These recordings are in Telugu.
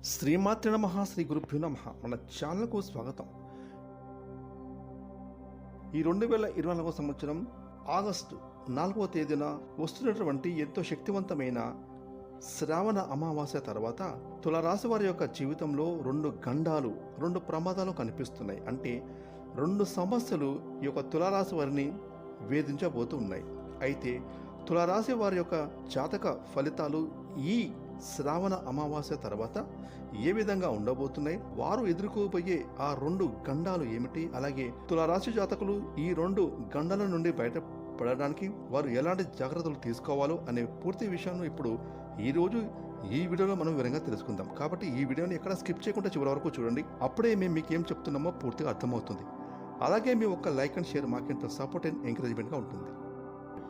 శ్రీమాత్రే నమః శ్రీ గురుభ్యో నమః. మన ఛానల్కు స్వాగతం. ఈ 2024 సంవత్సరం ఆగస్టు 4వ తేదీన వస్తున్నటువంటి ఎంతో శక్తివంతమైన శ్రావణ అమావాస్య తర్వాత తులారాశి వారి యొక్క జీవితంలో రెండు ప్రమాదాలు కనిపిస్తున్నాయి. అంటే రెండు సమస్యలు ఈ యొక్క తులారాశి వారిని వేధించబోతూ ఉన్నాయి. అయితే తులారాశి వారి యొక్క జాతక ఫలితాలు ఈ శ్రావణ అమావాస్య తర్వాత ఏ విధంగా ఉండబోతున్నాయి, వారు ఎదుర్కోబోయే ఆ రెండు గండాలు ఏమిటి, అలాగే తులారాశి జాతకులు ఈ రెండు గండాల నుండి బయటపడడానికి వారు ఎలాంటి జాగ్రత్తలు తీసుకోవాలో అనే పూర్తి విషయాన్ని ఇప్పుడు ఈరోజు ఈ వీడియోలో మనం వివరంగా తెలుసుకుందాం. కాబట్టి ఈ వీడియోని ఎక్కడ స్కిప్ చేయకుండా చివరి వరకు చూడండి. అప్పుడే మేము మీకు ఏం చెప్తున్నామో పూర్తిగా అర్థమవుతుంది. అలాగే మీ ఒక్క లైక్ అండ్ షేర్ మాకెంతో సపోర్ట్ అండ్ ఎంకరేజ్మెంట్గా ఉంటుంది.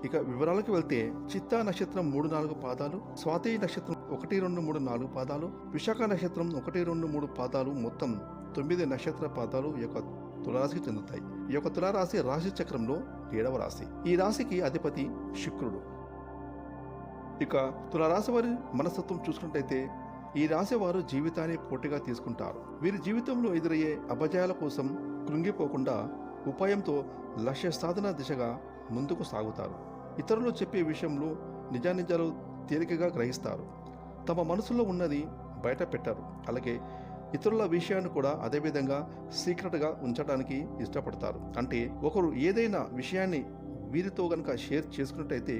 ఇక వివరాలకు వెళ్తే చిత్తా నక్షత్రం 3-4 పాదాలు, స్వాతి నక్షత్రం 1-2-3-4 పాదాలు, విశాఖ నక్షత్రం 1-2-3 పాదాలు, మొత్తం 9 నక్షత్ర పాదాలు ఈ యొక్క తులారాశికి చెందుతాయి. ఈ యొక్క తులారాశి రాశి చక్రంలో 7వ రాశి. ఈ రాశికి అధిపతి శుక్రుడు. ఇక తులారాశి వారి మనస్తత్వం చూసుకున్నట్టయితే ఈ రాశి వారు జీవితాన్ని పోటీగా తీసుకుంటారు. వీరి జీవితంలో ఎదురయ్యే అపజయాల కోసం కృంగిపోకుండా ఉపాయంతో లక్ష్య సాధన దిశగా ముందుకు సాగుతారు. ఇతరులు చెప్పే విషయంలో నిజానిజాలు తేలికగా గ్రహిస్తారు. తమ మనసులో ఉన్నది బయట పెట్టారు. అలాగే ఇతరుల విషయాన్ని కూడా అదేవిధంగా సీక్రెట్గా ఉంచడానికి ఇష్టపడతారు. అంటే ఒకరు ఏదైనా విషయాన్ని వీరితో గనక షేర్ చేసుకున్నట్టయితే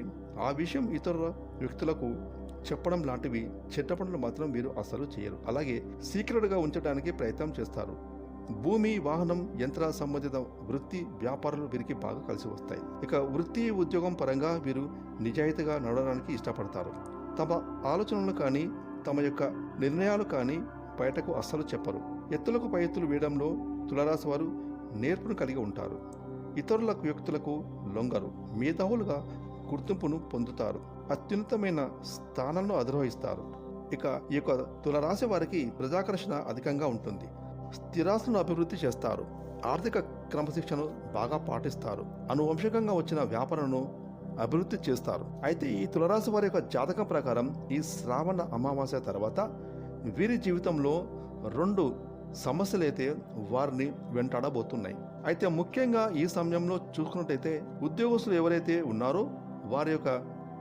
ఆ విషయం ఇతరుల వ్యక్తులకు చెప్పడం లాంటివి చెడ్డ పనులు మాత్రం వీరు అసలు చేయరు. అలాగే సీక్రెట్గా ఉంచడానికి ప్రయత్నం చేస్తారు. భూమి, వాహనం, యంత్ర సంబంధిత వృత్తి వ్యాపారాలు వీరికి బాగా కలిసి వస్తాయి. ఇక వృత్తి ఉద్యోగం పరంగా వీరు నిజాయితీగా నడవడానికి ఇష్టపడతారు. తమ ఆలోచనలు కానీ తమ యొక్క నిర్ణయాలు కానీ బయటకు అస్సలు చెప్పరు. ఎత్తులకు పై ఎత్తులు వేయడంలో తులారాశి వారు నేర్పును కలిగి ఉంటారు. ఇతరుల వ్యక్తులకు లొంగరు. మేధావులుగా గుర్తింపును పొందుతారు. అత్యున్నతమైన స్థానాలను అధిరోహిస్తారు. ఇక ఈ యొక్క తులారాశి వారికి ప్రజాకర్షణ అధికంగా ఉంటుంది. స్థిరాస్తులను అభివృద్ధి చేస్తారు. ఆర్థిక క్రమశిక్షణను బాగా పాటిస్తారు. అనువంశికంగా వచ్చిన వ్యాపారాలను అభివృద్ధి చేస్తారు. అయితే ఈ తులారాశి వారి యొక్క జాతకం ప్రకారం ఈ శ్రావణ అమావాస్య తర్వాత వీరి జీవితంలో రెండు సమస్యలైతే వారిని వెంటాడబోతున్నాయి. అయితే ముఖ్యంగా ఈ సమయంలో చూసుకున్నట్టయితే ఉద్యోగస్తులు ఎవరైతే ఉన్నారో వారి యొక్క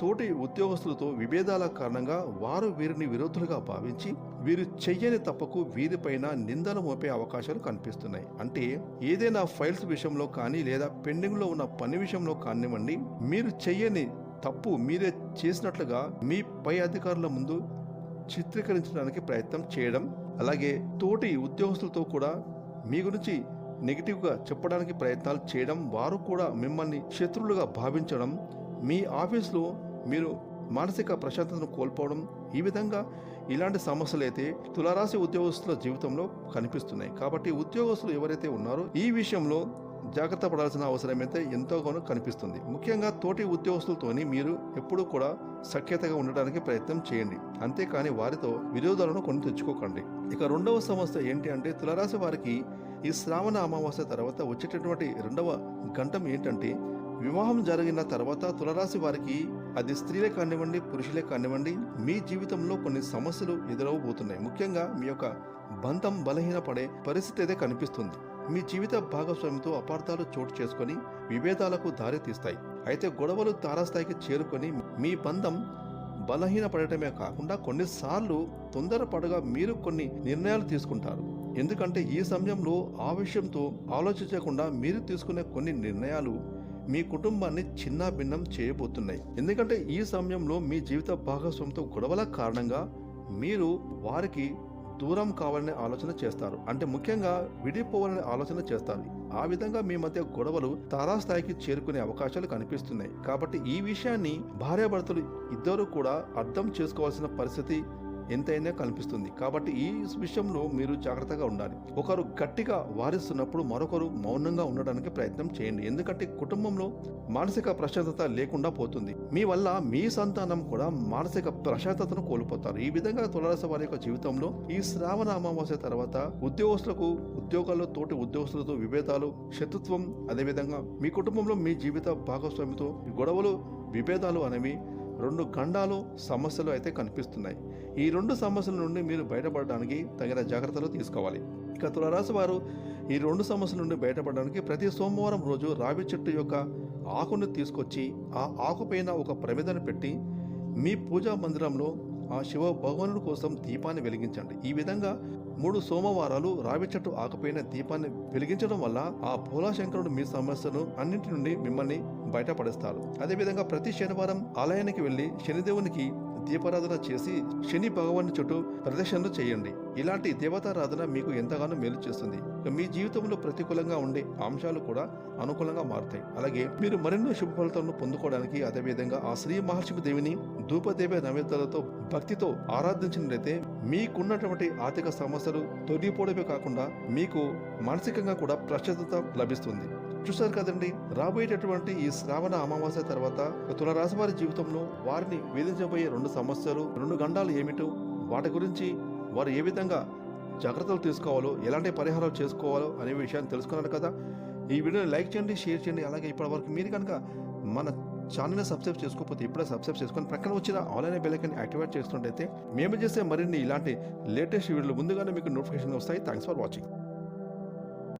తోటి ఉద్యోగస్తులతో విభేదాల కారణంగా వారు వీరిని విరోధులుగా భావించి వీరు చెయ్యని తప్పకు వీరిపైన నిందలు మోపే అవకాశాలు కనిపిస్తున్నాయి. అంటే ఏదైనా ఫైల్స్ విషయంలో కానీ లేదా పెండింగ్లో ఉన్న పని విషయంలో కానివ్వండి, మీరు చెయ్యని తప్పు మీరే చేసినట్లుగా మీ పై అధికారుల ముందు చిత్రీకరించడానికి ప్రయత్నం చేయడం, అలాగే తోటి ఉద్యోగస్తులతో కూడా మీ గురించి నెగిటివ్గా చెప్పడానికి ప్రయత్నాలు చేయడం, వారు కూడా మిమ్మల్ని శత్రువులుగా భావించడం, మీ ఆఫీసులో మీరు మానసిక ప్రశాంతతను కోల్పోవడం, ఈ విధంగా ఇలాంటి సమస్యలు అయితే తులారాశి ఉద్యోగస్తుల జీవితంలో కనిపిస్తున్నాయి. కాబట్టి ఉద్యోగస్తులు ఎవరైతే ఉన్నారో ఈ విషయంలో జాగ్రత్త పడాల్సిన అవసరం అయితే ఎంతోగానో కనిపిస్తుంది. ముఖ్యంగా తోటి ఉద్యోగస్తులతోని మీరు ఎప్పుడూ కూడా సఖ్యతగా ఉండడానికి ప్రయత్నం చేయండి. అంతేకాని వారితో విరోధాలను కొని తెచ్చుకోకండి. ఇక రెండవ సమస్య ఏంటి అంటే తులారాశి వారికి ఈ శ్రావణ అమావాస్య తర్వాత వచ్చేటటువంటి రెండవ గంటం ఏంటంటే వివాహం జరిగిన తర్వాత తులారాశి వారికి అది స్త్రీలే కానివ్వండి పురుషులే కానివ్వండి మీ జీవితంలో కొన్ని సమస్యలు ఎదురవబోతున్నాయి. ముఖ్యంగా మీ యొక్క బంధం బలహీనపడే పరిస్థితి అయితే కనిపిస్తుంది. మీ జీవిత భాగస్వామితో అపార్థాలు చోటు చేసుకొని విభేదాలకు దారి తీస్తాయి. అయితే గొడవలు తారాస్థాయికి చేరుకొని మీ బంధం బలహీనపడటమే కాకుండా కొన్నిసార్లు తొందరపడగా మీరు కొన్ని నిర్ణయాలు తీసుకుంటారు. ఎందుకంటే ఈ సమయంలో ఆ విషయంతో ఆలోచించకుండా మీరు తీసుకునే కొన్ని నిర్ణయాలు మీ కుటుంబాన్ని చిన్నాభిన్నం చేయబోతున్నాయి. ఎందుకంటే ఈ సమయంలో మీ జీవిత భాగస్వామితో గొడవల కారణంగా మీరు వారికి దూరం కావాలనే ఆలోచన చేస్తారు. అంటే ముఖ్యంగా విడిపోవాలనే ఆలోచన చేస్తారు. ఆ విధంగా మీ మధ్య గొడవలు తారాస్థాయికి చేరుకునే అవకాశాలు కనిపిస్తున్నాయి. కాబట్టి ఈ విషయాన్ని భార్యాభర్తలు ఇద్దరు కూడా అర్థం చేసుకోవాల్సిన పరిస్థితి ఎంతైనా కనిపిస్తుంది. కాబట్టి ఈ విషయంలో మీరు జాగ్రత్తగా ఉండాలి. ఒకరు గట్టిగా వారిస్తున్నప్పుడు మరొకరు మౌనంగా ఉండడానికి ప్రయత్నం చేయండి. ఎందుకంటే కుటుంబంలో మానసిక ప్రశాంతత లేకుండా పోతుంది. మీ వల్ల మీ సంతానం కూడా మానసిక ప్రశాంతతను కోల్పోతారు. ఈ విధంగా తులారాశి వారి యొక్క జీవితంలో ఈ శ్రావణ అమావాస్య తర్వాత ఉద్యోగస్తులకు ఉద్యోగాల్లో తోటి ఉద్యోగస్తులతో విభేదాలు, శత్రుత్వం, అదేవిధంగా మీ కుటుంబంలో మీ జీవిత భాగస్వామితో గొడవలు, విభేదాలు అనేవి 2 గండాలు సమస్యలు అయితే కనిపిస్తున్నాయి. ఈ 2 సమస్యల నుండి మీరు బయటపడడానికి తగిన జాగ్రత్తలు తీసుకోవాలి. ఇక తులారాశి వారు ఈ 2 సమస్యల నుండి బయటపడడానికి ప్రతి సోమవారం రోజు రావి చెట్టు యొక్క ఆకును తీసుకొచ్చి ఆ ఆకుపైన ఒక ప్రమిదను పెట్టి మీ పూజా మందిరంలో ఆ శివ భగవానుడి కోసం దీపాన్ని వెలిగించండి. ఈ విధంగా 3 సోమవారాలు రావి చెట్టు ఆకుపైన దీపాన్ని వెలిగించడం వల్ల ఆ భోలాశంకరుడు మీ సమస్యను అన్నింటి నుండి మిమ్మల్ని బయటపడిస్తారు. అదేవిధంగా ప్రతి శనివారం ఆలయానికి వెళ్ళి శనిదేవునికి దీపారాధన చేసి శని భగవాన్ చుట్టూ ప్రదక్షిణలు చేయండి. ఇలాంటి దేవతారాధన మీకు ఎంతగానో మేలు చేస్తుంది. మీ జీవితంలో ప్రతికూలంగా ఉండే అంశాలు కూడా అనుకూలంగా మారుతాయి. అలాగే మీరు మరెన్నో శుభ ఫలితాలను పొందుకోవడానికి అదేవిధంగా ఆ శ్రీ మహాలక్ష్మి దేవిని ధూపదేవ నైవేద్యాలతో భక్తితో ఆరాధించినట్లయితే మీకున్నటువంటి ఆర్థిక సమస్యలు తొలగిపోవడమే కాకుండా మీకు మానసికంగా కూడా ప్రశాంతత లభిస్తుంది. చూసారు కదండి, రాబోయేటటువంటి ఈ శ్రావణ అమావాస్య తర్వాత తులారాశి వారి జీవితంలో వారిని వేధించబోయే 2 సమస్యలు, 2 గండాలు ఏమిటో, వాటి గురించి వారు ఏ విధంగా జాగ్రత్తలు తీసుకోవాలో, ఎలాంటి పరిహారాలు చేసుకోవాలో అనే విషయాన్ని తెలుసుకున్నారు కదా. ఈ వీడియోని లైక్ చేయండి, షేర్ చేయండి. అలాగే ఇప్పటివరకు మీరు కనుక మన ఛానల్ని సబ్స్క్రైబ్ చేసుకోకపోతే ఇప్పుడే సబ్స్క్రైబ్ చేసుకొని ప్రక్కన వచ్చిన ఆన్లైన్ బెల్ ఐకాన్ని యాక్టివేట్ చేసుకున్నట్టయితే మేము చేసే మరిన్ని ఇలాంటి లేటెస్ట్ వీడియోలు ముందుగానే మీకు నోటిఫికేషన్ వస్తాయి. Thanks for watching.